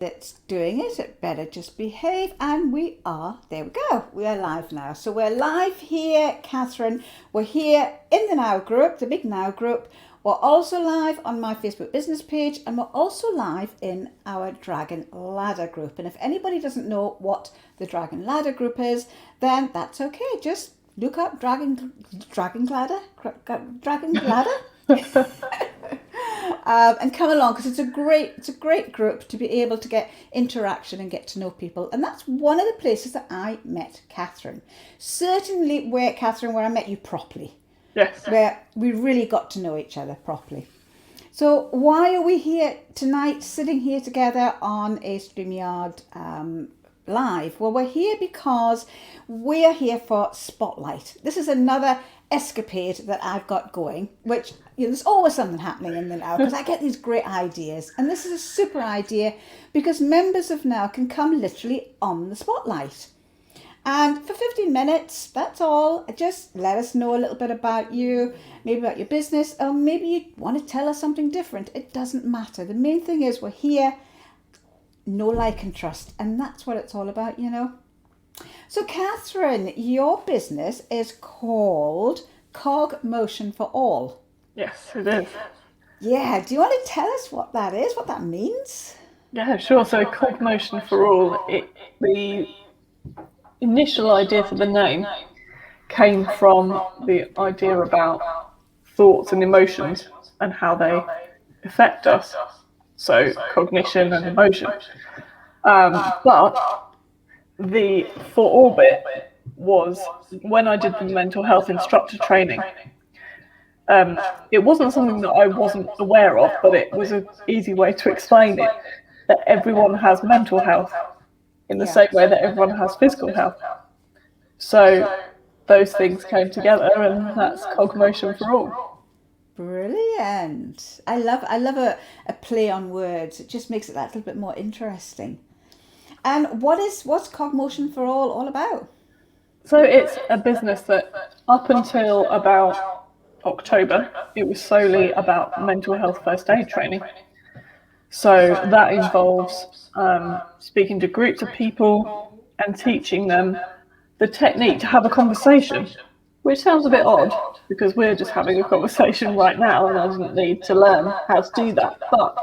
that's doing it, it better just behave. And there we go, we are live now. So we're live here, Catherine. We're here in the Now group, the big Now group. We're also live on my Facebook business page, and we're also live in our Dragon Ladder group. And if anybody doesn't know what the Dragon Ladder group is, then that's okay. Just look up Dragon Ladder. And come along, because it's a great group to be able to get interaction and get to know people. And that's one of the places that I met Catherine. Certainly where I met you properly. Yes. Where we really got to know each other properly. So why are we here tonight, sitting here together on a StreamYard live? Well, we're here because we're here for Spotlight. This is another escapade that I've got going, which there's always something happening in the Now, because I get these great ideas, and this is a super idea because members of Now can come literally on the Spotlight. And for 15 minutes, that's all. Just let us know a little bit about you, maybe about your business, or maybe you want to tell us something different. It doesn't matter. The main thing is we're here, know, like, and trust. And that's what it's all about, So Catherine, your business is called Cogmotion4ALL. Yes, it is. Yeah, do you want to tell us what that is, what that means? Yeah, sure. So Cogmotion4ALL, the initial idea for the name came from the idea about thoughts and emotions and how they affect us. So cognition and emotion. But the for all bit was when I did the mental health instructor training. It wasn't something that I wasn't aware of, but it was an easy way to explain it, that everyone has mental health in the same way that everyone has physical health. So those things came together, and that's Cogmotion4ALL. Brilliant. I love a play on words. It just makes it that little bit more interesting. And what's Cogmotion4ALL all about? So it's a business that up until about October, it was solely about mental health first aid training. So that involves speaking to groups of people and teaching them the technique to have a conversation, which sounds a bit odd because we're just having a conversation right now and I didn't need to learn how to do that. But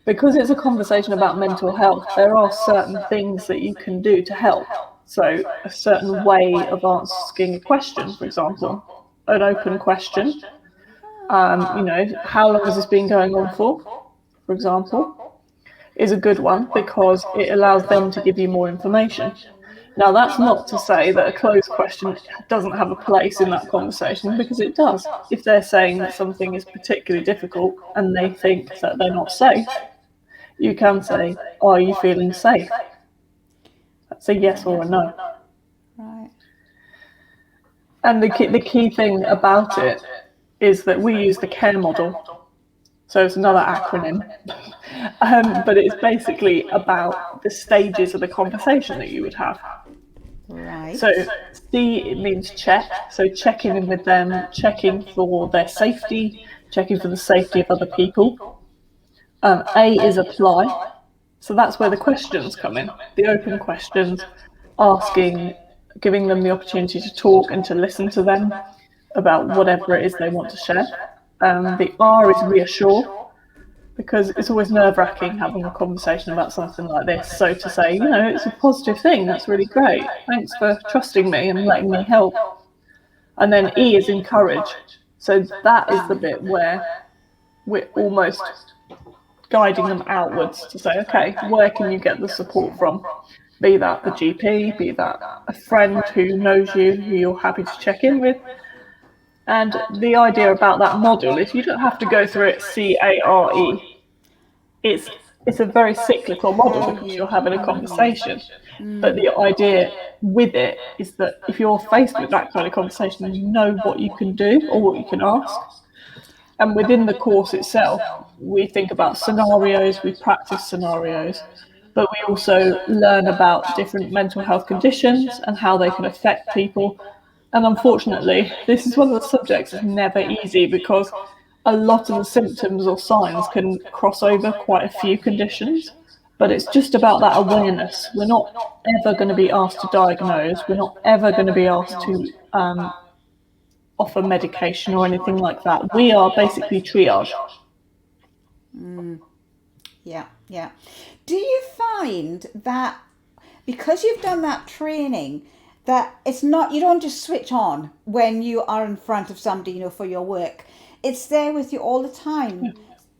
because it's a conversation about mental health, there are certain things that you can do to help. So a certain way of asking a question, for example, an open question. How long has this been going on for example, is a good one because it allows them to give you more information. Now, that's not to say that a closed question doesn't have a place in that conversation, because it does. If they're saying that something is particularly difficult and they think that they're not safe, you can say, "Are you feeling safe?" That's a yes or a no. Right. And the key thing about it is that we use the CARE model. So it's another acronym. But it's basically about the stages of the conversation that you would have. Right. So C, it means check. So checking in with them, checking for their safety, checking for the safety of other people. A is apply. So that's where the questions come in. The open questions, giving them the opportunity to talk and to listen to them about whatever it is they want to share. The R is reassure, because it's always nerve-wracking having a conversation about something like this. So to say, it's a positive thing, that's really great. Thanks for trusting me and letting me help. And then E is encourage. So that is the bit where we're almost guiding them outwards to say, okay, where can you get the support from? Be that the GP, be that a friend who knows you, who you're happy to check in with. And the idea about that model is you don't have to go through it CARE. It's a very cyclical model because you're having a conversation. But the idea with it is that if you're faced with that kind of conversation, you know what you can do or what you can ask. And within the course itself, we think about scenarios, we practice scenarios, but we also learn about different mental health conditions and how they can affect people. And unfortunately, this is one of the subjects that's never easy because a lot of the symptoms or signs can cross over quite a few conditions. but it's just about that awareness. We're not ever going to be asked to diagnose. We're not ever going to be asked to offer medication or anything like that. We are basically triage. Yeah, yeah. Do you find that because you've done that training, that it's not, you don't just switch on when you are in front of somebody, you know, for your work? It's there with you all the time. Yeah.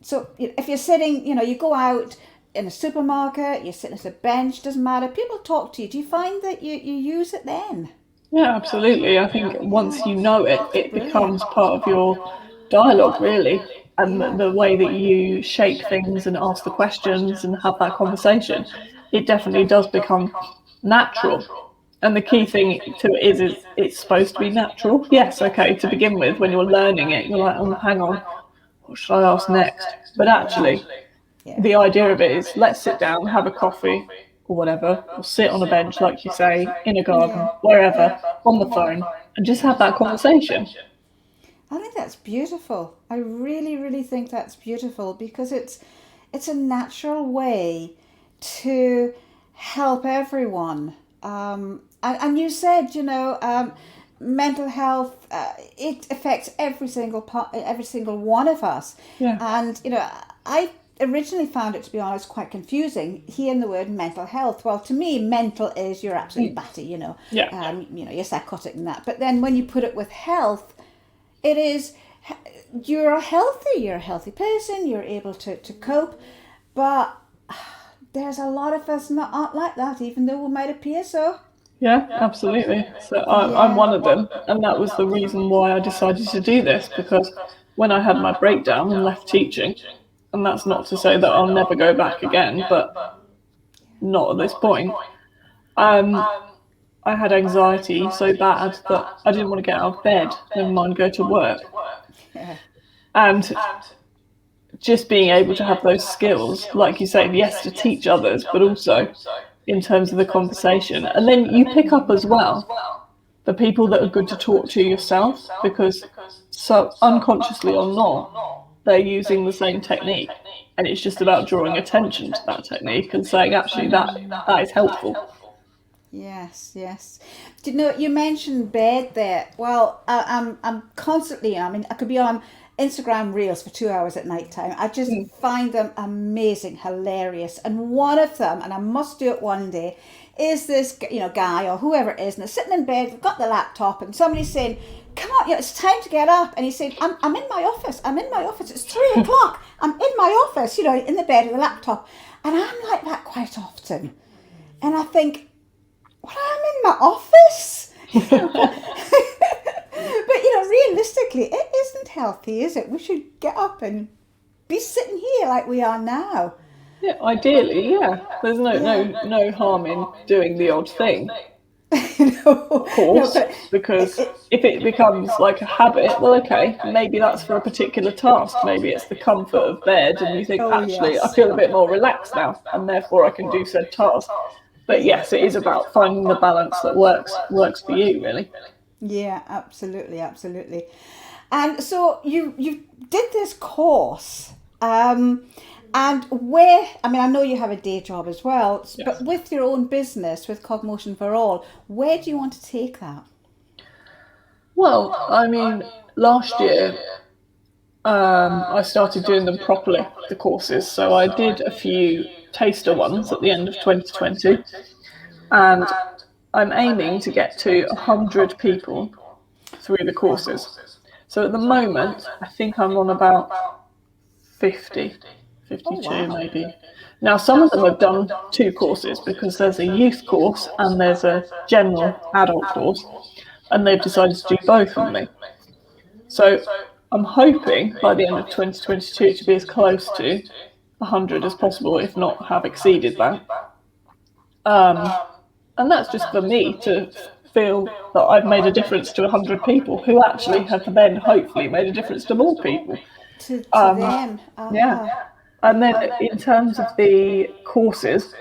So if you're sitting, you know, you go out in a supermarket, you're sitting at a bench, doesn't matter, people talk to you. Do you find that you use it then? Yeah, absolutely. I think once you know it, it becomes part of your dialogue, really, and the way that you shape things and ask the questions and have that conversation, it definitely does become natural. And the key thing to it is it's supposed to be natural. Yes, okay, to begin with, when you're learning it, you're like, oh, hang on, what should I ask next? But actually, the idea of it is let's sit down, have a coffee or whatever, or sit on a bench, like you say, in a garden, wherever, on the phone, and just have that conversation. I think that's beautiful. I really, really think that's beautiful, because it's a natural way to help everyone. And you said, you know, mental health, it affects every single one of us. Yeah. And, you know, I originally found it, to be honest, quite confusing hearing the word mental health. Well, to me, mental is you're absolutely batty, you know. Yeah. You know, you're psychotic and that. But then when you put it with health, it is, you're a healthy person, you're able to cope. But there's a lot of us not like that, even though we might appear so. Yeah, absolutely. So I'm one of them, and that was the reason why I decided to do this, because when I had my breakdown and left teaching, and that's not to say that I'll never go back again, but not at this point, I had anxiety so bad that I didn't want to get out of bed, never mind go to work. And just being able to have those skills, like you say, yes, to teach others, but also in terms of the conversation. And then you pick up as well the people that are good to talk to yourself, because so unconsciously or not, they're using the same technique, and it's just about drawing attention to that technique and saying, actually, that is helpful. Yes. Do you know, you mentioned bed there. Well, I'm constantly, I mean, I could be on Instagram Reels for 2 hours at night time. I just find them amazing, hilarious. And one of them, and I must do it one day, is this, you know, guy or whoever it is, and they're sitting in bed, they've got the laptop, and somebody's saying, come on, you know, it's time to get up. And he's saying, I'm in my office, it's 3:00, I'm in my office, you know, in the bed with the laptop. And I'm like that quite often. And I think, well, I'm in my office? But, you know, realistically, it isn't healthy, is it? We should get up and be sitting here like we are now. Yeah, ideally, yeah. There's no harm in doing the odd thing. Of course, because if it becomes like a habit, well, okay, maybe that's for a particular task. Maybe it's the comfort of bed, and you think, actually, I feel a bit more relaxed now, and therefore I can do said task. But yes, it is about finding the balance that works for you, really. Yeah, absolutely. And so you did this course, and where, I mean, I know you have a day job as well, yes, but with your own business, with Cogmotion4ALL, where do you want to take that? Well, I mean, last year, I started doing them properly, the courses. So I did a few taster ones at the end of 2020, and I'm aiming to get to 100 people through the courses. So at the moment, I think I'm on about 52 maybe. Now, some of them have done 2 courses, because there's a youth course and there's a general adult course, and they've decided to do both with me. So I'm hoping by the end of 2022 to be as close to 100 as possible, if not have exceeded that. And that's just for me to feel that I've made a difference to 100 people who actually have then hopefully made a difference to more people. To them. Yeah. And then in terms of the courses,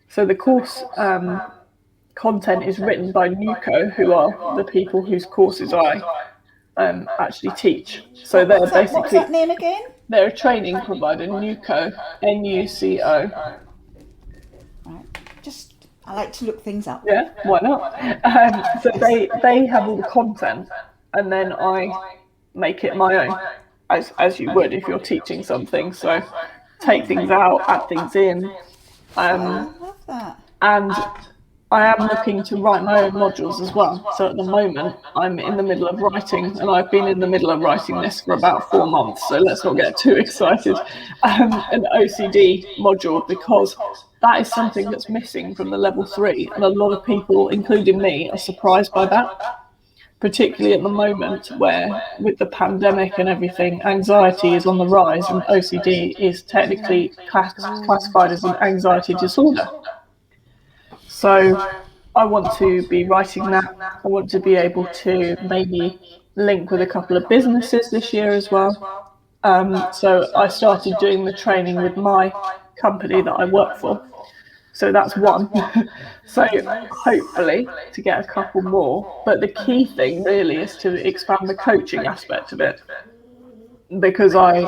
so the course content is written by NUCO, who are the people whose courses I actually teach. So they're basically... What's that name again? They're a training provider, NUCO, NUCO. I like to look things up. Yeah, why not? So they have all the content, and then I make it my own, as you would if you're teaching something. So take things out, add things in, I love that. and I am looking to write my own modules as well. So at the moment, I'm in the middle of writing, and I've been in the middle of writing this for about 4 months. So let's not get too excited. An OCD module, because that is something that's missing from the level 3, and a lot of people, including me, are surprised by that. Particularly at the moment, where with the pandemic and everything, anxiety is on the rise, and OCD is technically classified as an anxiety disorder. So I want to be writing that. I want to be able to maybe link with a couple of businesses this year as well. So I started doing the training with my company that I work for. So that's one. So hopefully to get a couple more. But the key thing really is to expand the coaching aspect of it. Because I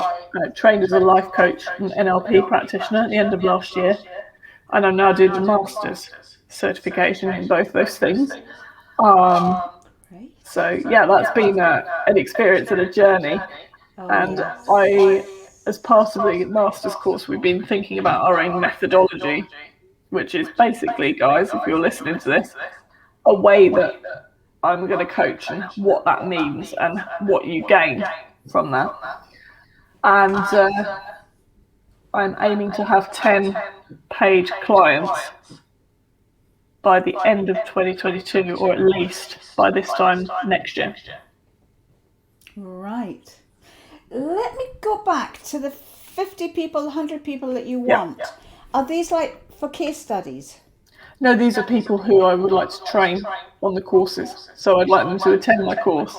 trained as a life coach and NLP practitioner at the end of last year. And I'm now doing the master's certification in both those things. So yeah, that's been an experience and a journey. And as part of the master's course, we've been thinking about our own methodology, which is basically, guys, if you're listening to this, a way that I'm going to coach and what that means and what you gain from that. And I'm aiming to have 10 paid clients by the end of 2022, or at least by this time next year. Right. Let me go back to the 50 people, 100 people that you want. Yeah. Are these like for case studies? No, these are people who I would like to train on the courses. So I'd like them to attend my course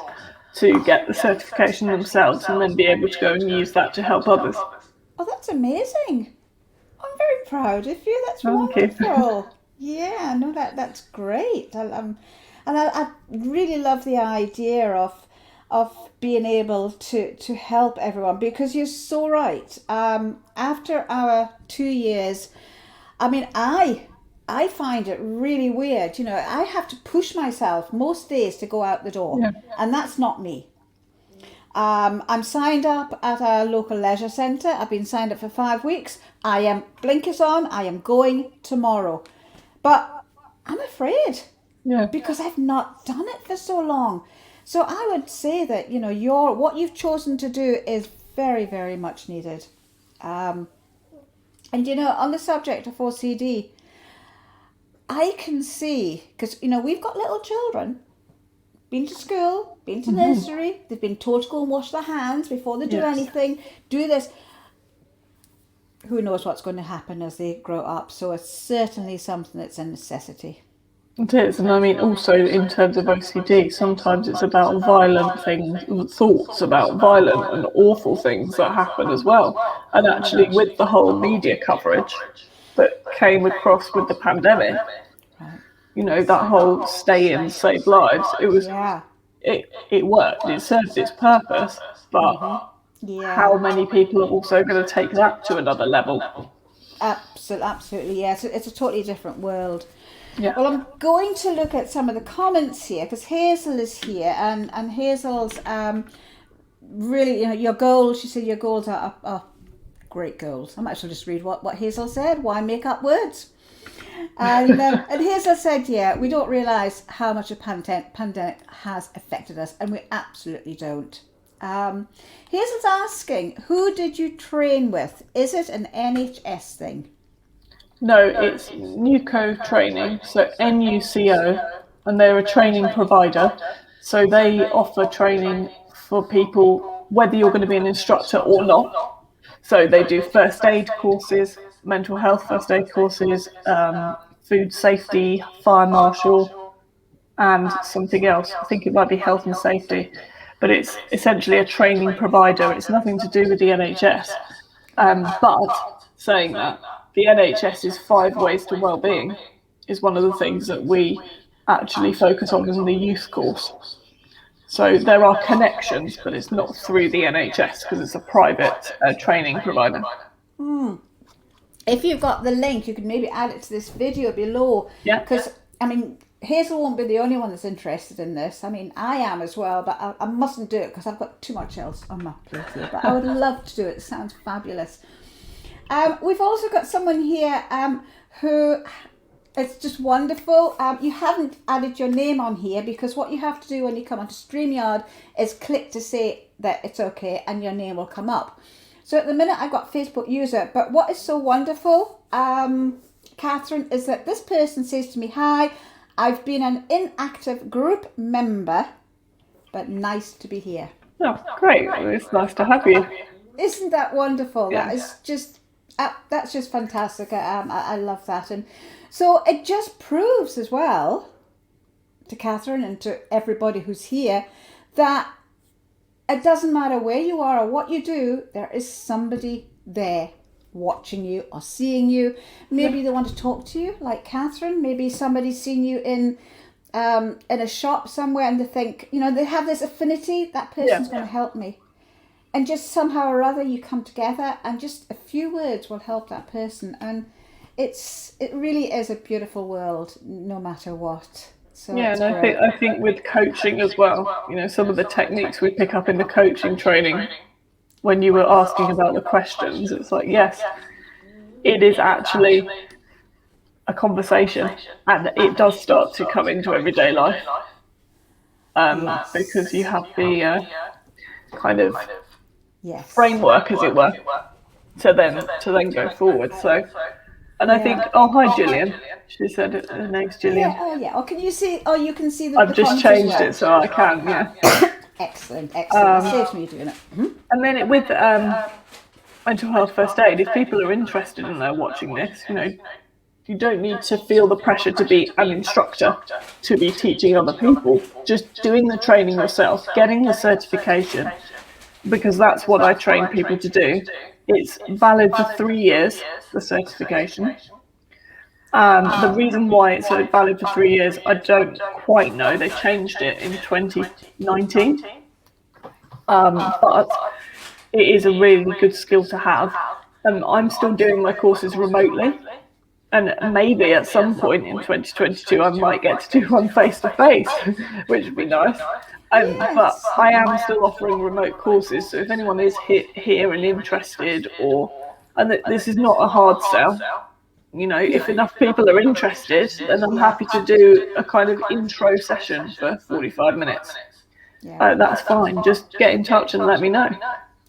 to get the certification themselves and then be able to go and use that to help others. Oh, that's amazing. I'm very proud of you. That's wonderful. Yeah, no, that's great. I really love the idea of being able to help everyone, because you're so right. After our 2 years, I mean, I find it really weird. You know, I have to push myself most days to go out the door, and that's not me. I'm signed up at a local leisure centre. I've been signed up for 5 weeks. I am blinkers on. I am going tomorrow. But I'm afraid because I've not done it for so long. So I would say that, you know, what you've chosen to do is very, very much needed. And, you know, on the subject of OCD, I can see, because, you know, we've got little children, been to school, been to nursery, they've been told to go and wash their hands before they do anything, do this. Who knows what's going to happen as they grow up? So it's certainly something that's a necessity. It is, and I mean also in terms of OCD, sometimes it's about violent things, thoughts about violent and awful things that happen as well. And actually with the whole media coverage that came across with the pandemic, you know, that whole stay in, save lives, it was, it worked, it served its purpose, but how many people are also going to take that to another level? Absolutely, yes. It's a totally different world. Yeah. Well, I'm going to look at some of the comments here, because Hazel is here, and Hazel's really, you know, your goals. She said your goals are great goals. I might as well just read what Hazel said. Why make up words? And Hazel said, we don't realise how much a pandemic has affected us, and we absolutely don't. Hazel's asking, who did you train with? Is it an NHS thing? No, it's NUCO training, so NUCO, and they're a training provider. So they offer training for people, whether you're going to be an instructor or not. So they do first aid courses, mental health first aid courses, food safety, fire marshal, and something else. I think it might be health and safety. But it's essentially a training provider. It's nothing to do with the NHS. But saying that, the NHS's 5 ways to wellbeing is one of the things that we actually focus on in the youth course. So there are connections, but it's not through the NHS because it's a private training provider. if you've got the link, you could maybe add it to this video below. Yeah. Because, I mean, Hazel won't be the only one that's interested in this. I mean, I am as well, but I mustn't do it because I've got too much else on my plate here. But I would love to do it. It sounds fabulous. We've also got someone here who, it's just wonderful. You haven't added your name on here because what you have to do when you come onto StreamYard is click to say that it's okay and your name will come up. So at the minute I've got Facebook user, but what is so wonderful, Catherine, is that this person says to me, hi, I've been an inactive group member, but nice to be here. Oh, great. Well, it's nice to have you. Isn't that wonderful? Yeah. That is just, that's just fantastic. I love that. And so it just proves as well to Catherine and to everybody who's here that it doesn't matter where you are or what you do, there is somebody there watching you or seeing you. Maybe they want to talk to you, like Catherine. Maybe somebody's seen you in a shop somewhere and they think, you know, they have this affinity, that person's going to help me. And just somehow or other you come together and just a few words will help that person. And it really is a beautiful world, no matter what. So yeah, and I think with coaching as well, you know, some of the techniques we pick up in the coaching training, when you were asking about the questions, it's like, yes, it is actually a conversation and it does start to come into everyday life because you have the kind of framework, as it were, to then go forward. So, and I think, oh, hi, Gillian. She said her name's Gillian. Yeah, oh, yeah. Oh, can you see? Oh, you can see the I've just changed it so I can, yeah. Excellent, excellent. It saves me doing it. Mm-hmm. And then with mental health first aid, if people are interested and they're watching this, you know, you don't need to feel the pressure to be an instructor, to be teaching other people. Just doing the training yourself, getting the certification, because that's what I train people to do. It's valid for 3 years, the certification. The reason why it's valid for 3 years, I don't quite know. They changed it in 2019. But it is a really good skill to have. I'm still doing my courses remotely. And maybe at some point in 2022, I might get to do one face-to-face, which would be nice. But I am still offering remote courses, so if anyone is here and interested, and this is not a hard sell, you know, if enough people are interested, then I'm happy to do a kind of intro session for 45 minutes. That's fine. Just get in touch and let me know.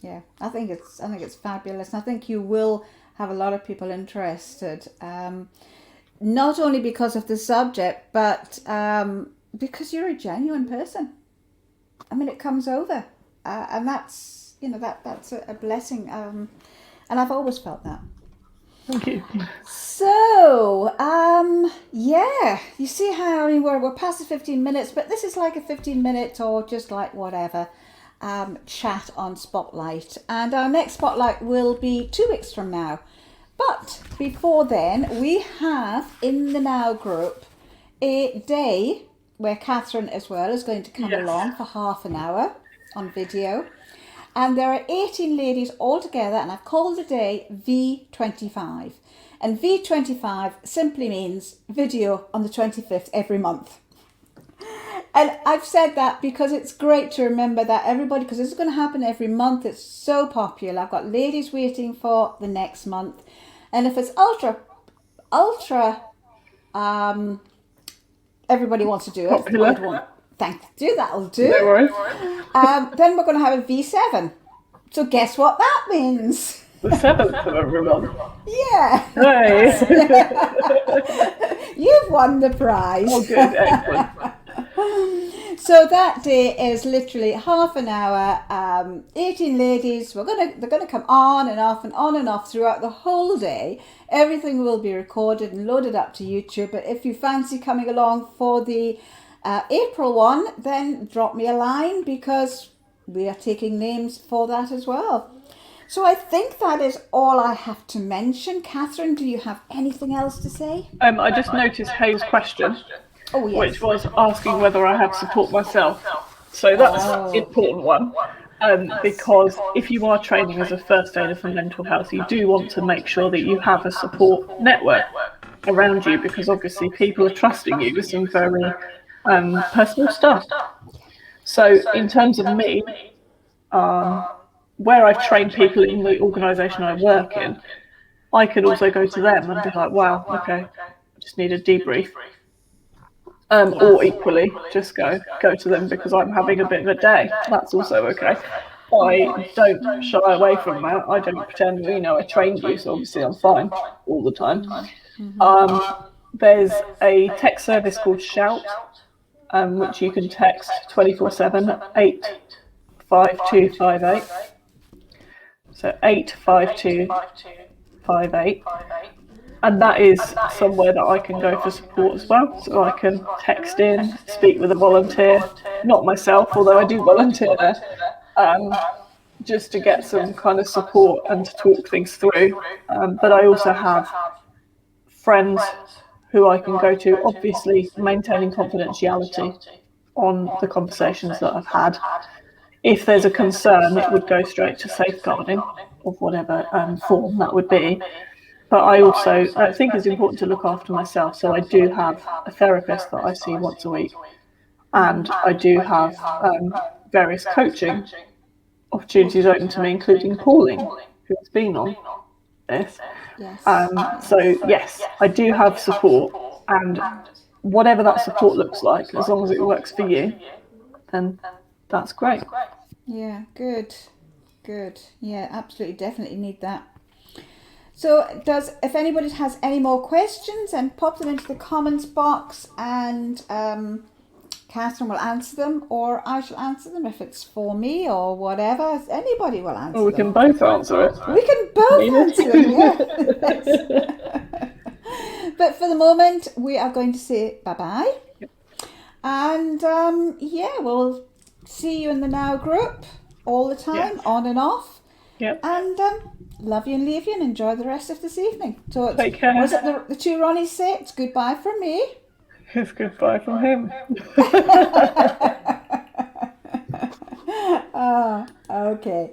Yeah, I think it's fabulous. And I think you will have a lot of people interested, not only because of the subject, but because you're a genuine person. I mean, it comes over, and that's, you know, that's a blessing, and I've always felt that. Thank you. So, yeah, you see how, I mean, we're past the 15 minutes, but this is like a 15-minute or just like whatever chat on Spotlight, and our next Spotlight will be 2 weeks from now. But before then, we have in the Now group a day where Catherine as well is going to come along for half an hour on video. And there are 18 ladies all together, and I've called the day V25. And V25 simply means video on the 25th every month. And I've said that because it's great to remember that everybody, because this is going to happen every month. It's so popular. I've got ladies waiting for the next month. And if it's ultra, everybody wants to do it. Popular. Thank you, that'll do. No worries. Then we're going to have a V7. So guess what that means? The 7th of every month. Yeah. Hey. You've won the prize. Oh, good. Excellent. So that day is literally half an hour. 18 ladies. They're gonna come on and off and on and off throughout the whole day. Everything will be recorded and loaded up to YouTube. But if you fancy coming along for the April one, then drop me a line, because we are taking names for that as well. So I think that is all I have to mention. Catherine, do you have anything else to say? I just noticed Hayes' question. Oh, yes. Which was asking whether I have support myself. So that's an important one. Because if you are training as a first aider for mental health, you do want to make sure that you have a support network around you, because obviously people are trusting you with some very personal stuff. So in terms of me, where I've trained people in the organisation I work in, I could also go to them and be like, wow, okay, I just need a debrief. Or equally, just go to them because I'm having a bit of a day. That's also okay. I don't shy away from that. I don't pretend, I trained you, so obviously I'm fine all the time. There's a text service called Shout, which you can text 24/7 at 85258. So 85258. And that is somewhere that I can go for support as well. So I can text in, speak with a volunteer, not myself, although I do volunteer there, just to get some kind of support and to talk things through. But I also have friends who I can go to, obviously maintaining confidentiality on the conversations that I've had. If there's a concern, it would go straight to safeguarding of whatever form that would be. But I also think it's important to look after myself. So I do have a therapist that I see once a week. And I do have various coaching opportunities open to me, including Pauline, who's been on this. Yes. So yes, I do have support. And whatever that support looks like, as long as it works for you, then that's great. Yeah, good. Yeah, absolutely, definitely need that. So if anybody has any more questions, then pop them into the comments box, and Catherine will answer them, or I shall answer them if it's for me or whatever. Anybody will answer them. Or we can both answer it. We can both answer them, yeah. But for the moment, we are going to say bye-bye. Yep. And we'll see you in the Now group all the time, on and off. Yep. And love you and leave you, and enjoy the rest of this evening. So take care. Was it the two Ronnies say it's goodbye from me? It's goodbye from him. Oh, okay.